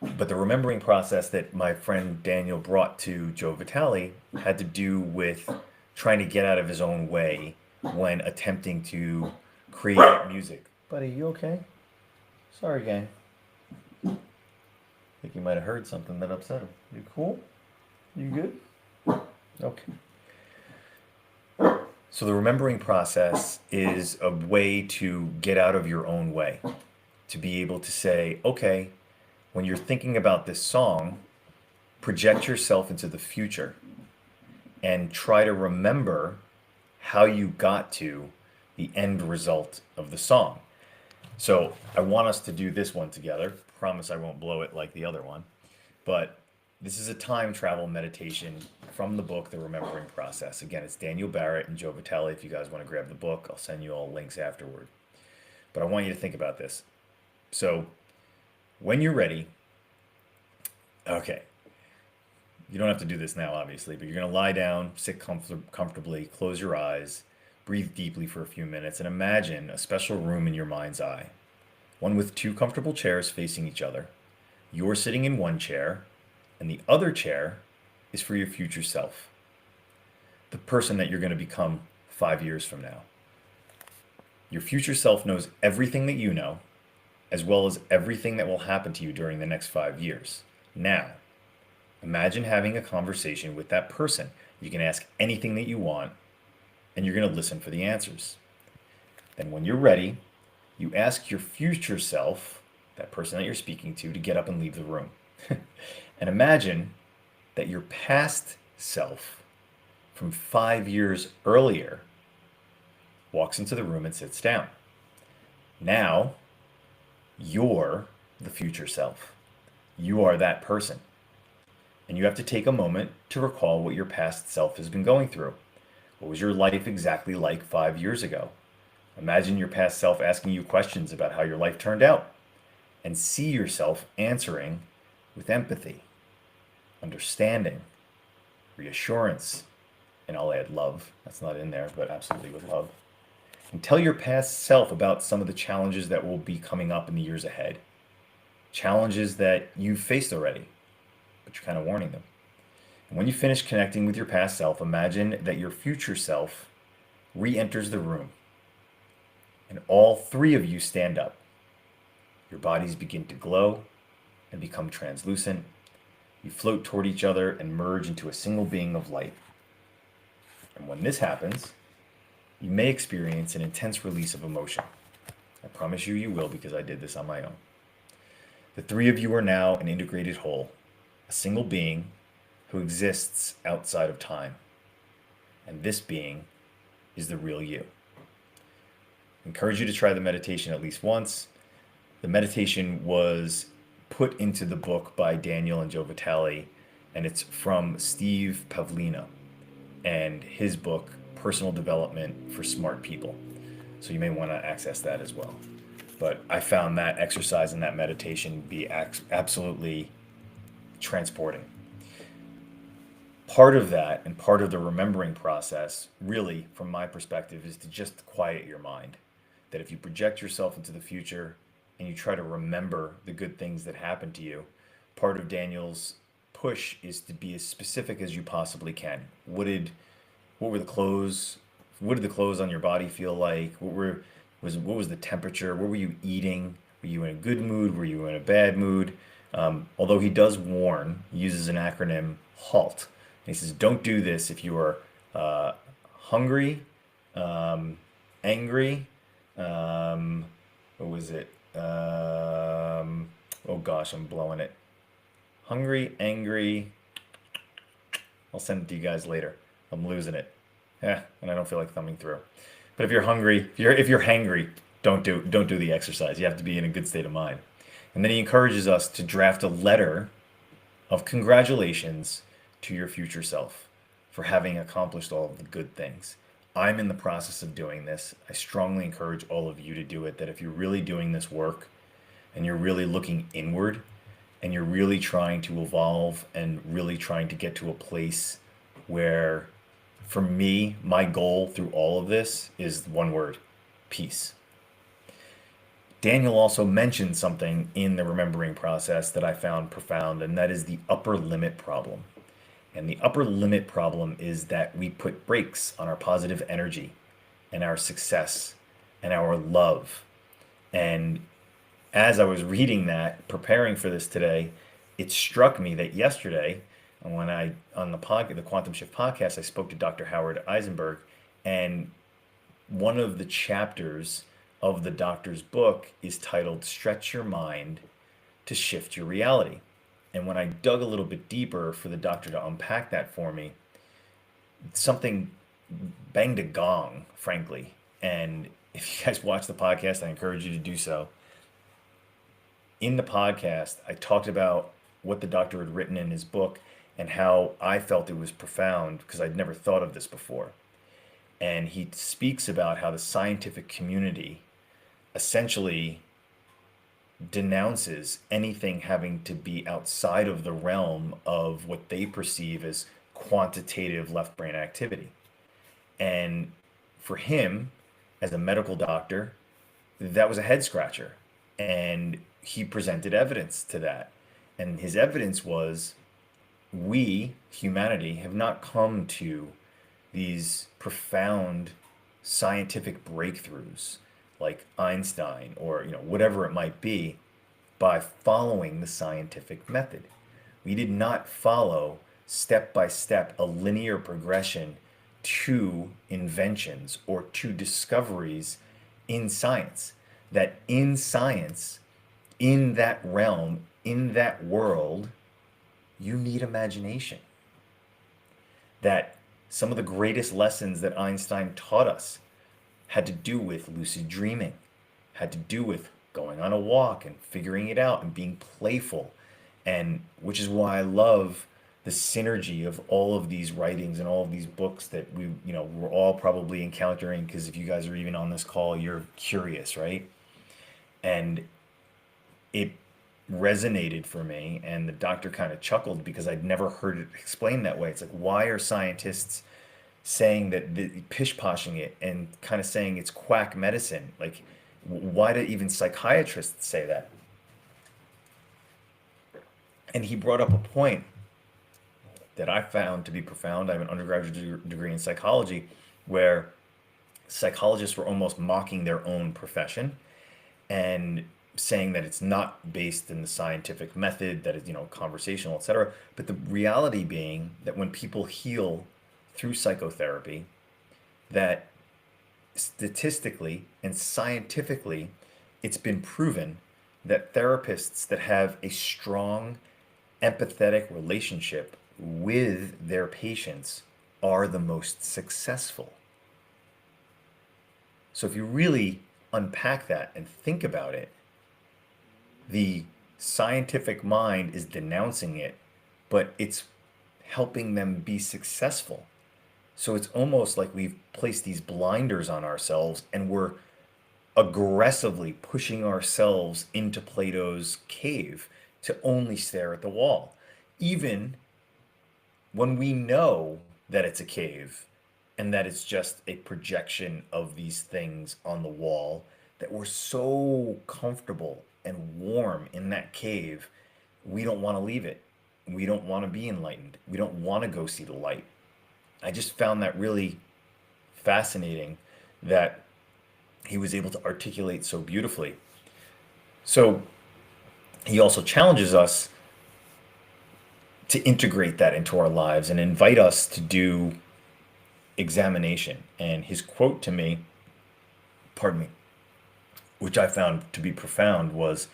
But the remembering process that my friend Daniel brought to Joe Vitale had to do with trying to get out of his own way when attempting to create music. Buddy, you okay? Sorry, gang. I think you might have heard something that upset him. You cool? You good? Okay. So the remembering process is a way to get out of your own way, to be able to say, okay, when you're thinking about this song, project yourself into the future and try to remember how you got to the end result of the song. So I want us to do this one together. Promise I won't blow it like the other one. But this is a time travel meditation from the book, The Remembering Process. Again, it's Daniel Barrett and Joe Vitale. If you guys want to grab the book, I'll send you all links afterward. But I want you to think about this. So when you're ready, okay, you don't have to do this now, obviously, but you're going to lie down, sit comfortably, close your eyes, breathe deeply for a few minutes, and imagine a special room in your mind's eye. One with two comfortable chairs facing each other. You're sitting in one chair, and the other chair is for your future self, the person that you're going to become 5 years from now. Your future self knows everything that you know, as well as everything that will happen to you during the next 5 years. Now, imagine having a conversation with that person. You can ask anything that you want, and you're going to listen for the answers. Then when you're ready, you ask your future self, that person that you're speaking to get up and leave the room. And imagine that your past self from 5 years earlier walks into the room and sits down. Now, you're the future self. You are that person. And you have to take a moment to recall what your past self has been going through. What was your life exactly like 5 years ago? Imagine your past self asking you questions about how your life turned out, and see yourself answering with empathy, understanding, reassurance, and I'll add love. That's not in there, but absolutely with love. And tell your past self about some of the challenges that will be coming up in the years ahead. Challenges that you've faced already, but you're kind of warning them. And when you finish connecting with your past self, imagine that your future self re-enters the room. And all three of you stand up. Your bodies begin to glow and become translucent. You float toward each other and merge into a single being of light. And when this happens, you may experience an intense release of emotion. I promise you, you will, because I did this on my own. The three of you are now an integrated whole, a single being who exists outside of time. And this being is the real you. I encourage you to try the meditation at least once. The meditation was put into the book by Daniel and Joe Vitale, and it's from Steve Pavlina and his book, Personal Development for Smart People. So you may want to access that as well. But I found that exercise and that meditation be absolutely transporting. Part of that and part of the remembering process, really, from my perspective, is to just quiet your mind. That if you project yourself into the future and you try to remember the good things that happened to you, part of Daniel's push is to be as specific as you possibly can. What were the clothes? What did the clothes on your body feel like? What was the temperature? What were you eating? Were you in a good mood? Were you in a bad mood? Although he does warn, he uses an acronym, HALT. And he says, don't do this if you are hungry, angry, what was it? Oh gosh, I'm blowing it. Hungry, angry. I'll send it to you guys later. I'm losing it. And I don't feel like thumbing through. But if you're hungry, if you're hangry, don't do the exercise. You have to be in a good state of mind. And then he encourages us to draft a letter of congratulations to your future self for having accomplished all of the good things. I'm in the process of doing this. I strongly encourage all of you to do it, that if you're really doing this work and you're really looking inward and you're really trying to evolve and really trying to get to a place where, for me, my goal through all of this is one word: peace. Daniel also mentioned something in the remembering process that I found profound, and that is the upper limit problem. And the upper limit problem is that we put brakes on our positive energy and our success and our love. And as I was reading that, preparing for this today, it struck me that yesterday, when I on the Quantum Shift podcast, I spoke to Dr. Howard Eisenberg, and one of the chapters of the doctor's book is titled "Stretch Your Mind to Shift Your Reality." And when I dug a little bit deeper for the doctor to unpack that for me, something banged a gong, frankly. And if you guys watch the podcast, I encourage you to do so. In the podcast, I talked about what the doctor had written in his book and how I felt it was profound because I'd never thought of this before. And he speaks about how the scientific community essentially denounces anything having to be outside of the realm of what they perceive as quantitative left brain activity. And for him, as a medical doctor, that was a head scratcher. And he presented evidence to that. And his evidence was we, humanity, have not come to these profound scientific breakthroughs like Einstein or whatever it might be by following the scientific method. We did not follow step by step a linear progression to inventions or to discoveries in science. That in science, in that realm, in that world, you need imagination. That some of the greatest lessons that Einstein taught us had to do with lucid dreaming, had to do with going on a walk and figuring it out and being playful. And which is why I love the synergy of all of these writings and all of these books that we're all probably encountering, because if you guys are even on this call, you're curious, right? And it resonated for me, and the doctor kind of chuckled because I'd never heard it explained that way. It's like, why are scientists saying that, pish-poshing it and kind of saying it's quack medicine? Like, why do even psychiatrists say that? And he brought up a point that I found to be profound. I have an undergraduate degree in psychology, where psychologists were almost mocking their own profession and saying that it's not based in the scientific method, that it's, conversational, etc. But the reality being that when people heal through psychotherapy, that statistically and scientifically, it's been proven that therapists that have a strong empathetic relationship with their patients are the most successful. So if you really unpack that and think about it, the scientific mind is denouncing it, but it's helping them be successful. So it's almost like we've placed these blinders on ourselves and we're aggressively pushing ourselves into Plato's cave to only stare at the wall. Even when we know that it's a cave and that it's just a projection of these things on the wall, that we're so comfortable and warm in that cave, we don't want to leave it. We don't want to be enlightened. We don't want to go see the light. I just found that really fascinating that he was able to articulate so beautifully. So he also challenges us to integrate that into our lives and invite us to do examination. And his quote to me, pardon me, which I found to be profound, was,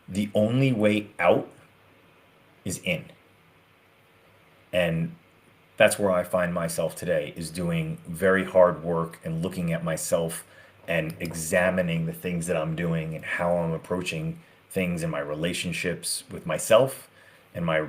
"The only way out is in." And that's where I find myself today, is doing very hard work and looking at myself and examining the things that I'm doing and how I'm approaching things in my relationships with myself and my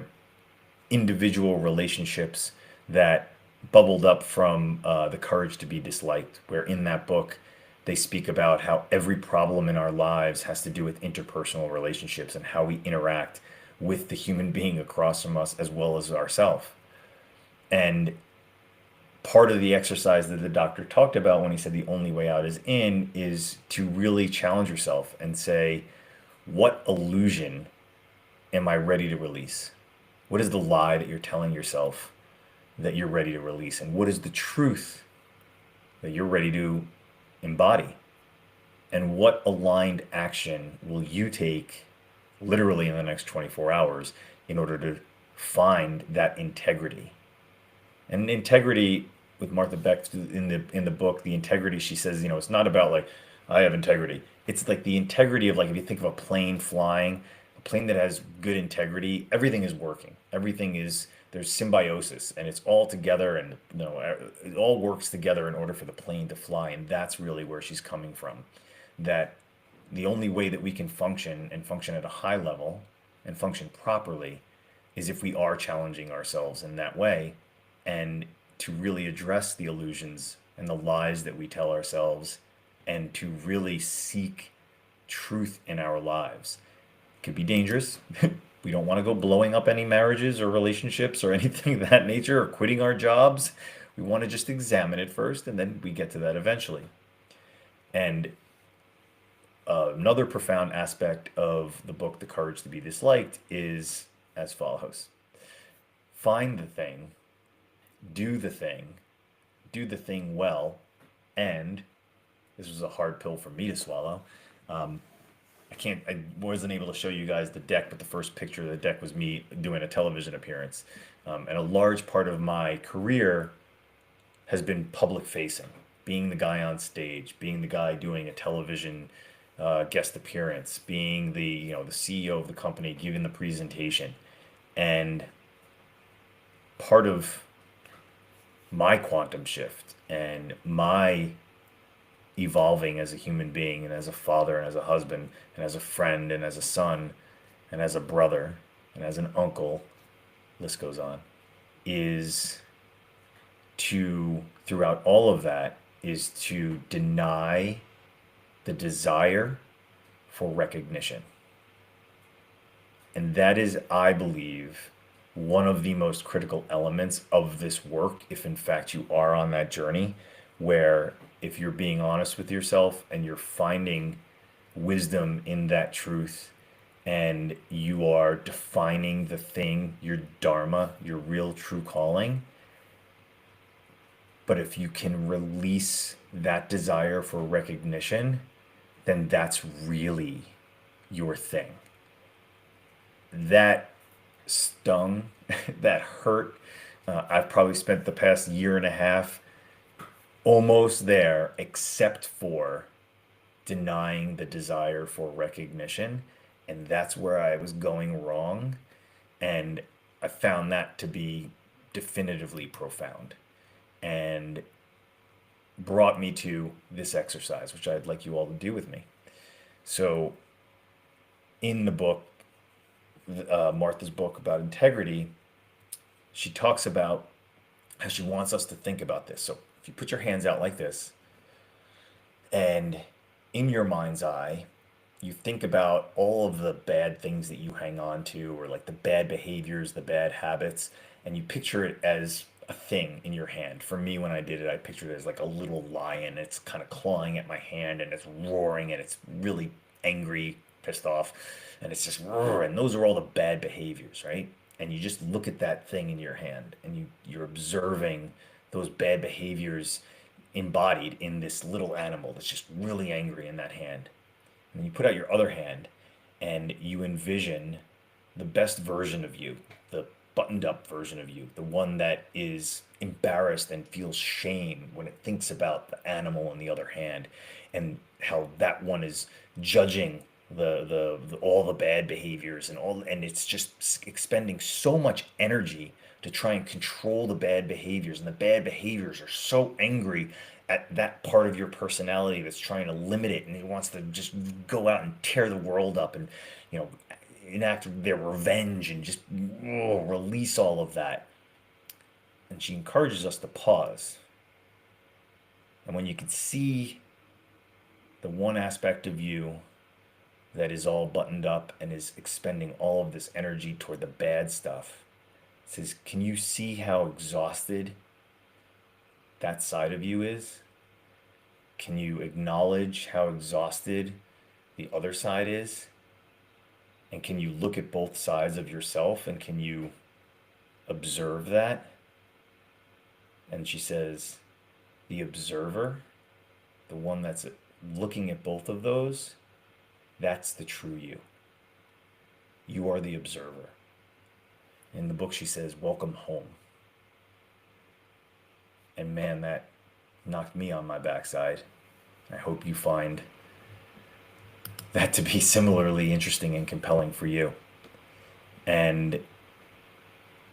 individual relationships that bubbled up from The Courage to Be Disliked, where in that book they speak about how every problem in our lives has to do with interpersonal relationships and how we interact with the human being across from us as well as ourselves. And part of the exercise that the doctor talked about when he said the only way out is in is to really challenge yourself and say, what illusion am I ready to release? What is the lie that you're telling yourself that you're ready to release? And what is the truth that you're ready to embody? And what aligned action will you take literally in the next 24 hours in order to find that integrity? And integrity with Martha Beck in the book, the integrity, she says, it's not about like I have integrity. It's like the integrity of, like, if you think of a plane flying, a plane that has good integrity, everything is working. Everything is there's symbiosis, and it's all together, and it all works together in order for the plane to fly. And that's really where she's coming from. That the only way that we can function and function at a high level and function properly is if we are challenging ourselves in that way, and to really address the illusions and the lies that we tell ourselves, and to really seek truth in our lives. It could be dangerous. We don't want to go blowing up any marriages or relationships or anything of that nature, or quitting our jobs. We want to just examine it first, and then we get to that eventually. And another profound aspect of the book, The Courage to Be Disliked, is as follows: find the thing, do the thing, do the thing well, and this was a hard pill for me to swallow. I wasn't able to show you guys the deck, but the first picture of the deck was me doing a television appearance. And a large part of my career has been public facing, being the guy on stage, being the guy doing a television guest appearance, being the CEO of the company, giving the presentation. And part of my quantum shift and my evolving as a human being and as a father and as a husband and as a friend and as a son and as a brother and as an uncle, list goes on, is to, throughout all of that, is to deny the desire for recognition. And that is, I believe, one of the most critical elements of this work, if in fact you are on that journey, where if you're being honest with yourself and you're finding wisdom in that truth, and you are defining the thing, your dharma, your real true calling, but if you can release that desire for recognition, then that's really your thing. That stung, that hurt. I've probably spent the past year and a half almost there, except for denying the desire for recognition. And that's where I was going wrong. And I found that to be definitively profound, and brought me to this exercise, which I'd like you all to do with me. So, in the book, Martha's book about integrity, she talks about how she wants us to think about this. So, if you put your hands out like this, and in your mind's eye, you think about all of the bad things that you hang on to, or like the bad behaviors, the bad habits, and you picture it as a thing in your hand. For me, when I did it, I pictured it as like a little lion. It's kind of clawing at my hand, and it's roaring, and it's really angry, pissed off, and it's just roar. And those are all the bad behaviors, right? And you just look at that thing in your hand, and you're observing those bad behaviors embodied in this little animal that's just really angry in that hand. And you put out your other hand, and you envision the best version of you, the buttoned up version of you, the one that is embarrassed and feels shame when it thinks about the animal in the other hand, and how that one is judging the all the bad behaviors, and it's just expending so much energy to try and control the bad behaviors, and the bad behaviors are so angry at that part of your personality that's trying to limit it, and it wants to just go out and tear the world up, and you know enact their revenge, and just release all of that. And she encourages us to pause, and when you can see the one aspect of you that is all buttoned up and is expending all of this energy toward the bad stuff, it says, can you see how exhausted that side of you is? Can you acknowledge how exhausted the other side is? And can you look at both sides of yourself and can you observe that? And she says, the observer, the one that's looking at both of those, that's the true you. You are the observer. In the book, she says, welcome home. And man, that knocked me on my backside. I hope you find that to be similarly interesting and compelling for you. And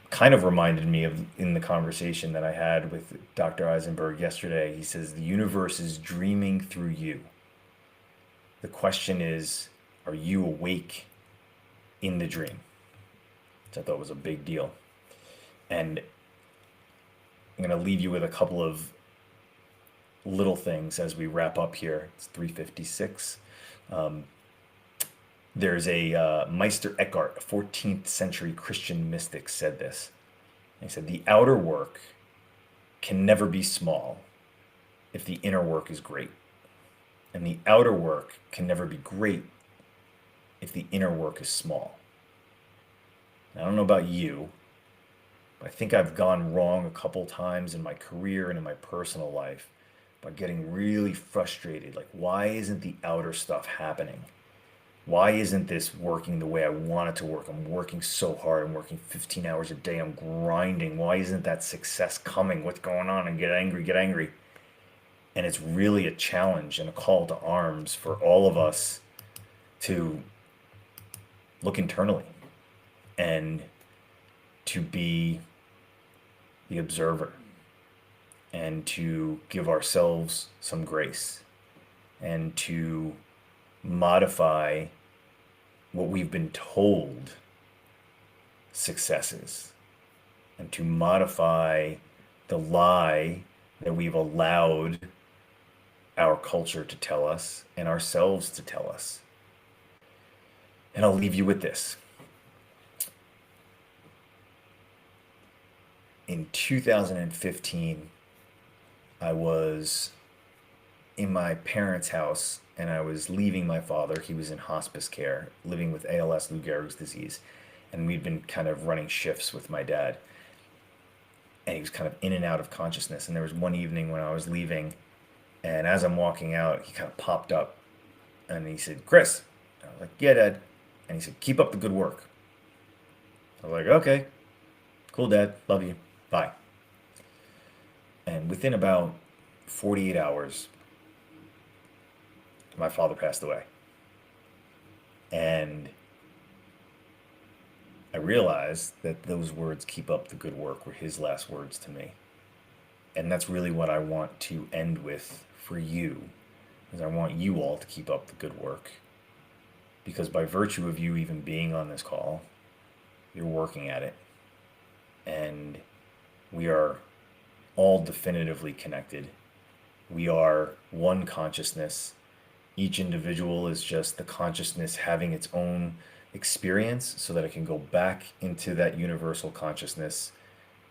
kind of reminded me of in the conversation that I had with Dr. Eisenberg yesterday. He says, the universe is dreaming through you. The question is, are you awake in the dream? Which I thought was a big deal. And I'm going to leave you with a couple of little things as we wrap up here. It's 3:56. There's a Meister Eckhart, a 14th century Christian mystic, said this. He said, the outer work can never be small if the inner work is great. And the outer work can never be great if the inner work is small. I don't know about you, but I think I've gone wrong a couple times in my career and in my personal life by getting really frustrated. Like, why isn't the outer stuff happening? Why isn't this working the way I want it to work? I'm working so hard. I'm working 15 hours a day. I'm grinding. Why isn't that success coming? What's going on? And get angry, get angry. And it's really a challenge and a call to arms for all of us to look internally and to be the observer and to give ourselves some grace and to modify what we've been told success is and to modify the lie that we've allowed our culture to tell us and ourselves to tell us. And I'll leave you with this. In 2015, I was in my parents' house and I was leaving my father. He was in hospice care, living with ALS, Lou Gehrig's disease. And we'd been kind of running shifts with my dad. And he was kind of in and out of consciousness. And there was one evening when I was leaving, and as I'm walking out, he kind of popped up and he said, Chris. I was like, yeah, Dad. And he said, keep up the good work. I was like, okay, cool, Dad. Love you. Bye. And within about 48 hours, my father passed away. And I realized that those words, keep up the good work, were his last words to me. And that's really what I want to end with for you, is I want you all to keep up the good work. Because by virtue of you even being on this call, you're working at it. And we are all definitively connected. We are one consciousness. Each individual is just the consciousness having its own experience so that it can go back into that universal consciousness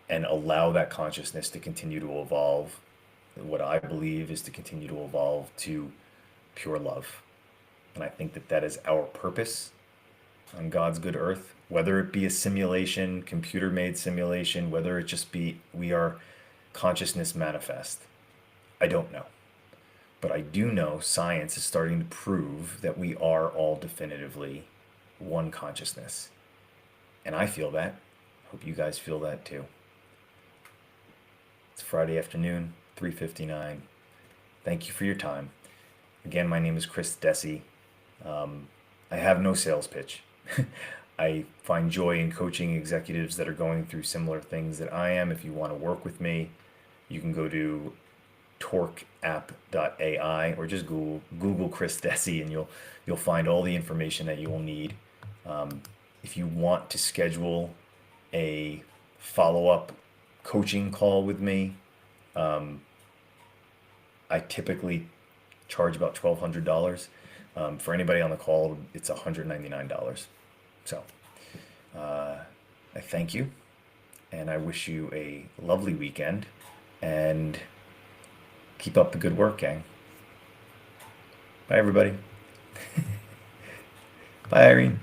and allow that consciousness to continue to evolve. What I believe is to continue to evolve to pure love. And I think that that is our purpose on God's good earth, whether it be a simulation, computer-made simulation, whether it just be we are consciousness manifest. I don't know. But I do know science is starting to prove that we are all definitively one consciousness. And I feel that. Hope you guys feel that too. It's Friday afternoon, 3:59. Thank you for your time. Again, my name is Chris Desi. I have no sales pitch. I find joy in coaching executives that are going through similar things that I am. If you want to work with me, you can go to torqueapp.ai or just Google Chris Desi, and you'll find all the information that you will need. If you want to schedule a follow-up coaching call with me, I typically charge about $1,200. For anybody on the call, it's $199. So I thank you, and I wish you a lovely weekend, and Keep up the good work, gang. Bye, everybody. Bye, Irene.